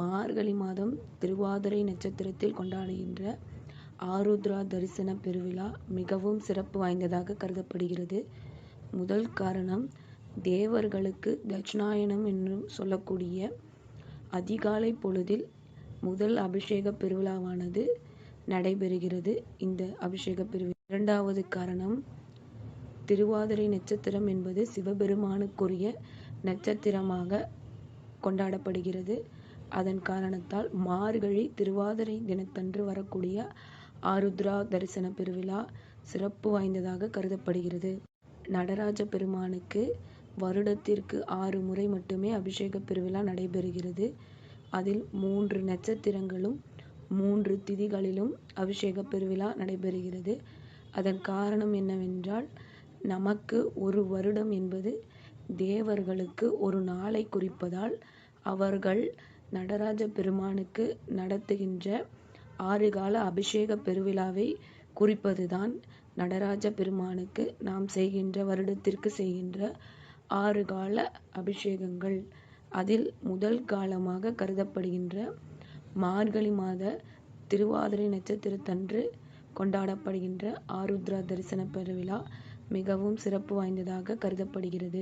மார்கழி மாதம் திருவாதிரை நட்சத்திரத்தில் கொண்டாடுகின்ற ஆருத்ரா தரிசன பெருவிழா மிகவும் சிறப்பு வாய்ந்ததாக கருதப்படுகிறது. முதல் காரணம், தேவர்களுக்கு தட்சிணாயனம் என்று சொல்லக்கூடிய அதிகாலை பொழுதில் முதல் அபிஷேக பெருவிழாவானது நடைபெறுகிறது. இந்த அபிஷேக பெருவிழா. இரண்டாவது காரணம், திருவாதிரை நட்சத்திரம் என்பது சிவபெருமானுக்குரிய நட்சத்திரமாக கொண்டாடப்படுகிறது. அதன் காரணத்தால் மார்கழி திருவாதிரை தினத்தன்று வரக்கூடிய ஆருத்ரா தரிசன பெருவிழா சிறப்பு வாய்ந்ததாக கருதப்படுகிறது. நடராஜ பெருமானுக்கு வருடத்திற்கு 6 முறை மட்டுமே அபிஷேக பெருவிழா நடைபெறுகிறது. அதில் 3 நட்சத்திரங்களும் 3 திதிகளிலும் அபிஷேக பெருவிழா நடைபெறுகிறது. அதன் காரணம் என்னவென்றால், நமக்கு ஒரு வருடம் என்பது தேவர்களுக்கு ஒரு நாளை குறிப்பதால் அவர்கள் நடராஜ பெருமானுக்கு நடத்துகின்ற 6 கால அபிஷேக பெருவிழாவை குறிப்பதுதான் நடராஜ பெருமானுக்கு நாம் வருடத்திற்கு செய்கின்ற 6 கால அபிஷேகங்கள். அதில் முதல் காலமாக கருதப்படுகின்ற மார்கழி மாத திருவாதிரை நட்சத்திரத்தன்று கொண்டாடப்படுகின்ற ஆருத்ரா தரிசன பெருவிழா மிகவும் சிறப்பு வாய்ந்ததாக கருதப்படுகிறது.